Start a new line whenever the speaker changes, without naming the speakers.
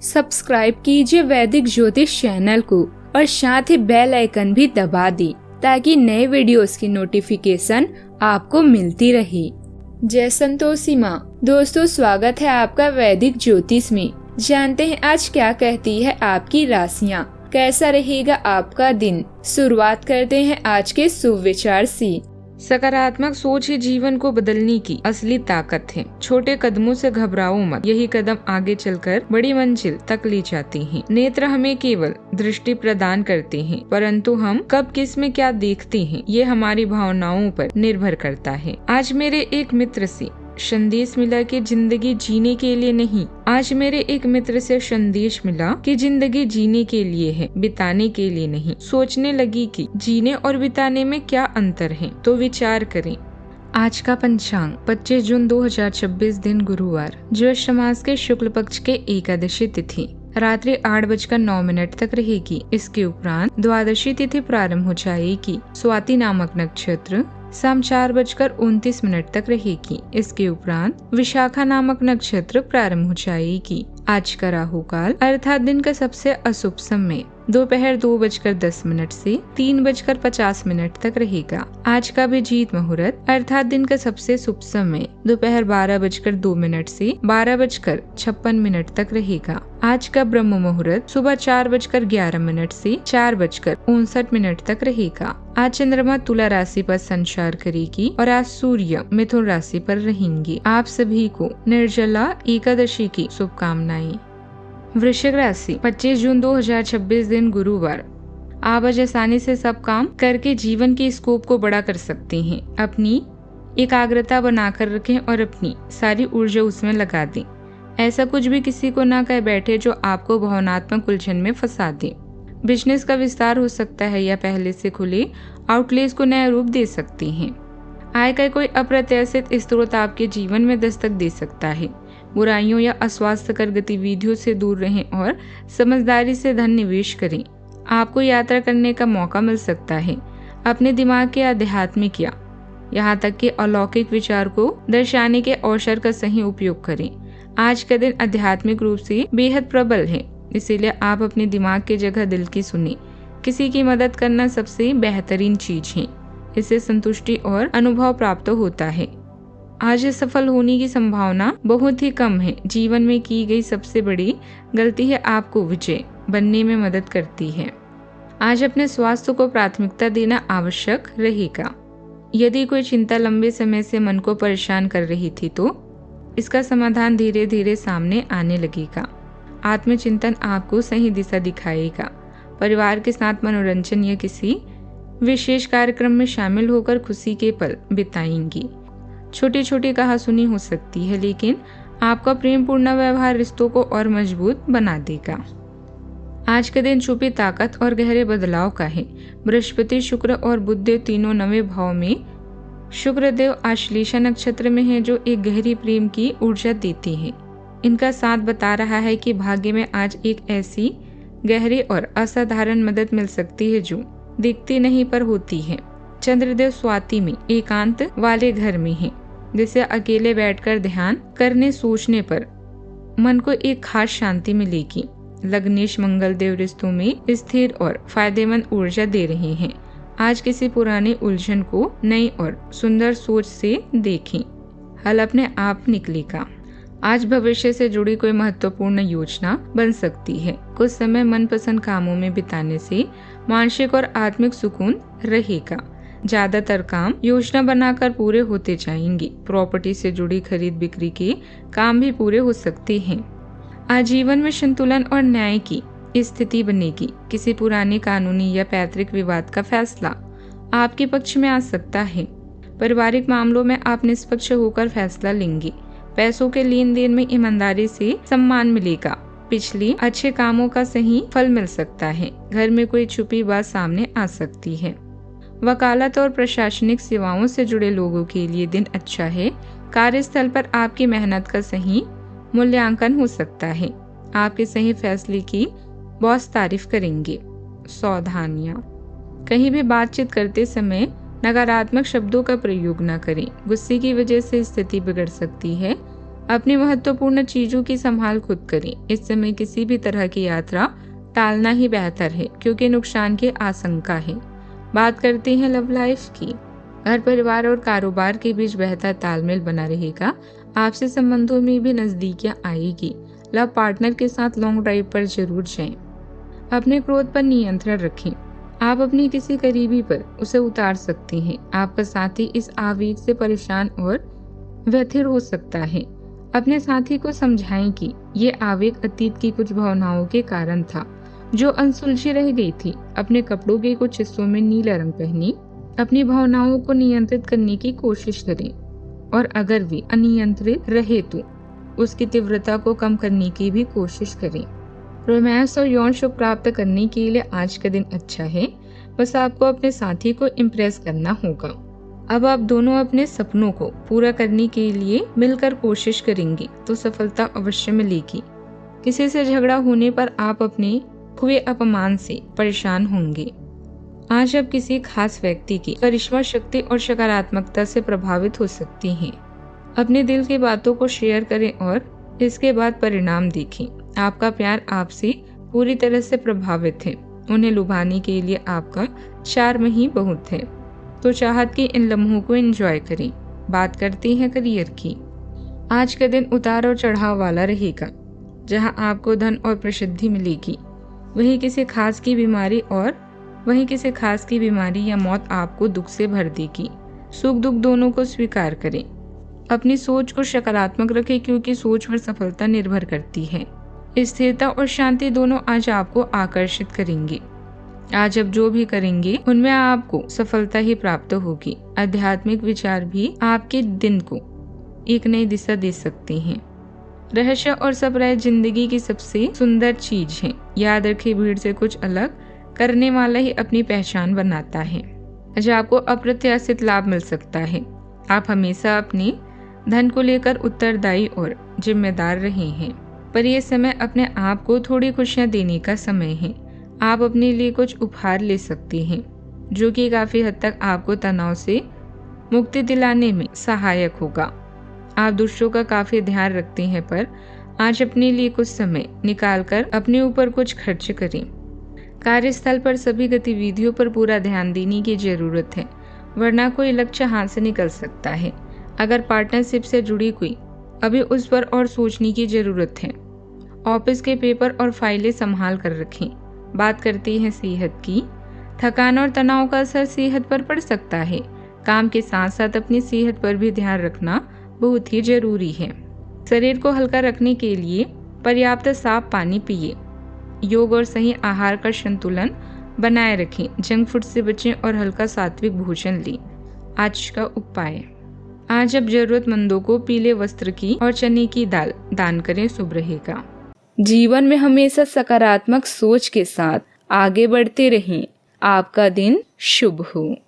Subscribe कीजिए वैदिक ज्योतिष चैनल को और साथ ही बेल आइकन भी दबा दी ताकि नए वीडियोस की नोटिफिकेशन आपको मिलती रहे। जय संतोषी माँ। दोस्तों, स्वागत है आपका वैदिक ज्योतिष में। जानते हैं आज क्या कहती है आपकी राशियाँ, कैसा रहेगा आपका दिन। शुरुआत करते हैं आज के शुभ विचार से। सकारात्मक सोच ही जीवन को बदलने की असली ताकत है। छोटे कदमों से घबराओ मत, यही कदम आगे चलकर बड़ी मंजिल तक ले जाते हैं। नेत्र हमें केवल दृष्टि प्रदान करते हैं, परंतु हम कब किस में क्या देखते हैं ये हमारी भावनाओं पर निर्भर करता है। आज मेरे एक मित्र से संदेश मिला कि जिंदगी जीने के लिए नहीं। आज मेरे एक मित्र से संदेश मिला कि जिंदगी जीने के लिए है, बिताने के लिए नहीं। सोचने लगी कि जीने और बिताने में क्या अंतर है, तो विचार करें। आज का पंचांग 25 जून 2026 दिन गुरुवार, ज्येष्ठ मास के शुक्ल पक्ष के एकादशी तिथि रात्रि 8:09 तक रहेगी। इसके उपरांत द्वादशी तिथि प्रारंभ हो जाएगी। स्वाति नामक नक्षत्र शाम 4:29 तक रहेगी। इसके उपरांत विशाखा नामक नक्षत्र प्रारंभ हो जाएगी। आज का राहु काल अर्थात दिन का सबसे अशुभ समय दोपहर 2:10 से 3:50 तक रहेगा। आज का अभिजीत मुहूर्त अर्थात दिन का सबसे शुभ समय दोपहर 12:02 से 12:56 तक रहेगा। आज का ब्रह्म मुहूर्त सुबह 4:11 से 4:59 तक रहेगा। आज चंद्रमा तुला राशि पर संचार करेगी और आज सूर्य मिथुन राशि पर रहेंगे। आप सभी को निर्जला एकादशी की शुभकामनाएं। वृश्चिक राशि 25 जून 2026 दिन गुरुवार, आप आज आसानी से सब काम करके जीवन के स्कोप को बड़ा कर सकते हैं। अपनी एकाग्रता बनाकर रखें और अपनी सारी ऊर्जा उसमें लगा दें। ऐसा कुछ भी किसी को ना कह बैठे जो आपको भावनात्मक उलझन में फंसा दे। बिजनेस का विस्तार हो सकता है या पहले से खुले आउटलेट्स को नया रूप दे सकते हैं। आय का कोई अप्रत्याशित स्रोत आपके जीवन में दस्तक दे सकता है। बुराइयों या अस्वास्थ्यकर गतिविधियों से दूर रहें और समझदारी से धन निवेश करें। आपको यात्रा करने का मौका मिल सकता है। अपने दिमाग के आध्यात्मिक या यहाँ तक कि अलौकिक विचार को दर्शाने के अवसर का सही उपयोग करें। आज का दिन आध्यात्मिक रूप से बेहद प्रबल है, इसीलिए आप अपने दिमाग की जगह दिल की सुने। किसी की मदद करना सबसे बेहतरीन चीज है। इससे संतुष्टि और अनुभव प्राप्त होता है। आज सफल होने की संभावना बहुत ही कम है। जीवन में की गई सबसे बड़ी गलती है आपको विजय बनने में मदद करती है। आज अपने स्वास्थ्य को प्राथमिकता देना आवश्यक रहेगा। यदि कोई चिंता लंबे समय से मन को परेशान कर रही थी तो इसका समाधान धीरे धीरे सामने आने लगेगा। आत्मचिंतन आपको सही दिशा दिखाएगा। परिवार के साथ मनोरंजन या किसी विशेष कार्यक्रम में शामिल होकर खुशी के पल बिताएंगी। छोटी छोटी कहासुनी हो सकती है, लेकिन आपका प्रेमपूर्ण व्यवहार रिश्तों को और मजबूत बना देगा। आज का दिन छुपी ताकत और गहरे बदलाव का है। बृहस्पति, शुक्र और बुध तीनों 9वें भाव में। शुक्रदेव आश्लेषा नक्षत्र में है, जो एक गहरी प्रेम की ऊर्जा देती है। इनका साथ बता रहा है कि भाग्य में आज एक ऐसी गहरी और असाधारण मदद मिल सकती है जो दिखती नहीं पर होती है। चंद्रदेव स्वाति में एकांत वाले घर में है, जिसे अकेले बैठकर ध्यान करने सोचने पर मन को एक खास शांति मिलेगी। लग्नेश मंगल देव रिश्तों में स्थिर और फायदेमंद ऊर्जा दे रहे हैं। आज किसी पुरानी उलझन को नई और सुंदर सोच से देखें, हल अपने आप निकलेगा। आज भविष्य से जुड़ी कोई महत्वपूर्ण योजना बन सकती है। कुछ समय मनपसंद कामों में बिताने से मानसिक और आत्मिक सुकून रहेगा। ज्यादातर काम योजना बनाकर पूरे होते जाएंगे। प्रॉपर्टी से जुड़ी खरीद बिक्री के काम भी पूरे हो सकते हैं। आजीवन में संतुलन और न्याय की स्थिति बनेगी। किसी पुराने कानूनी या पैतृक विवाद का फैसला आपके पक्ष में आ सकता है। पारिवारिक मामलों में आप निष्पक्ष होकर फैसला लेंगे। पैसों के लेन देन में ईमानदारी से सम्मान मिलेगा। पिछली अच्छे कामों का सही फल मिल सकता है। घर में कोई छुपी बात सामने आ सकती है। वकालत और प्रशासनिक सेवाओं से जुड़े लोगों के लिए दिन अच्छा है। कार्यस्थल पर आपकी मेहनत का सही मूल्यांकन हो सकता है। आपके सही फैसले की बॉस तारीफ करेंगे। सावधानियां, कहीं भी बातचीत करते समय नकारात्मक शब्दों का प्रयोग न करें। गुस्से की वजह से स्थिति बिगड़ सकती है। अपनी महत्वपूर्ण चीजों की संभाल खुद करें। इस समय किसी भी तरह की यात्रा टालना ही बेहतर है क्योंकि नुकसान की आशंका है। बात करते हैं लव लाइफ की। घर परिवार और कारोबार के बीच बेहतर तालमेल बना रहेगा। आपसी संबंधों में भी नजदीकियां आएगी। लव पार्टनर के साथ लॉन्ग ड्राइव पर जरूर जाएं। अपने क्रोध पर नियंत्रण रखें। आप अपनी किसी करीबी पर उसे उतार सकते हैं। आपका साथी इस आवेग से परेशान और व्यथित हो सकता है। अपने साथी को समझाएं कि ये आवेग अतीत की कुछ भावनाओं के कारण था जो अनसुलझी रह गई थी। अपने कपड़ों के कुछ हिस्सों में नीला रंग पहने अपनी भावनाओं को नियंत्रित करने की कोशिश करें और अगर वे अनियंत्रित रहे तो उसकी तीव्रता को कम करने की भी कोशिश करें। रोमांस और यौन सुख प्राप्त करने के लिए आज का दिन अच्छा है। बस आपको अपने साथी को इम्प्रेस करना होगा। अब आप दोनों अपने सपनों को पूरा करने के लिए मिलकर कोशिश करेंगे तो सफलता अवश्य मिलेगी। किसी से झगड़ा होने पर आप अपने हुए अपमान से परेशान होंगे। आज आप किसी खास व्यक्ति की करिश्मा शक्ति और सकारात्मकता से प्रभावित हो सकती हैं। अपने दिल की बातों को शेयर करें और इसके बाद परिणाम देखें। आपका प्यार आपसे पूरी तरह से प्रभावित है। उन्हें लुभाने के लिए आपका चार्म ही बहुत है। तो चाहत के इन लम्हों को एंजॉय करें। बात करते हैं करियर की। आज का दिन उतार और चढ़ाव वाला रहेगा। जहां आपको धन और प्रसिद्धि मिलेगी वहीं किसी खास की बीमारी या मौत आपको दुख से भर देगी। सुख दुख दोनों को स्वीकार करें। अपनी सोच को सकारात्मक रखें क्योंकि सोच पर सफलता निर्भर करती है। स्थिरता और शांति दोनों आज आपको आकर्षित करेंगे। आज आप जो भी करेंगे उनमें आपको सफलता ही प्राप्त होगी। आध्यात्मिक विचार भी आपके दिन को एक नई दिशा दे सकते हैं। रहस्य और सरप्राइज जिंदगी की सबसे सुंदर चीज है। याद रखें, भीड़ से कुछ अलग करने वाला ही अपनी पहचान बनाता है। आज आपको अप्रत्याशित लाभ मिल सकता है। आप हमेशा अपने धन को लेकर उत्तरदायी और जिम्मेदार रहे हैं, पर यह समय अपने आप को थोड़ी खुशियां देने का समय है। आप अपने लिए कुछ उपहार ले सकते हैं जो कि काफी हद तक आपको तनाव से मुक्ति दिलाने में सहायक होगा। आप दूसरों का काफी ध्यान रखते हैं, पर आज अपने लिए कुछ समय निकालकर अपने ऊपर कुछ खर्च करें। कार्यस्थल पर सभी गतिविधियों पर पूरा ध्यान देने की जरूरत है, वरना कोई लक्ष्य हाथ से निकल सकता है। अगर पार्टनरशिप से जुड़ी कोई अभी उस पर और सोचने की जरूरत है। ऑफिस के पेपर और फाइलें संभाल कर रखें। बात करते हैं सेहत की। थकान और तनाव का असर सेहत पर पड़ सकता है। काम के साथ साथ अपनी सेहत पर भी ध्यान रखना बहुत ही जरूरी है। शरीर को हल्का रखने के लिए पर्याप्त साफ पानी पिए। योग और सही आहार का संतुलन बनाए रखें। जंक फूड से बचें और हल्का सात्विक भोजन लें। आज का उपाय। आज आप जरूरतमंदों को पीले वस्त्र की और चने की दाल दान करें, शुभ रहेगा। जीवन में हमेशा सकारात्मक सोच के साथ आगे बढ़ते रहें। आपका दिन शुभ हो।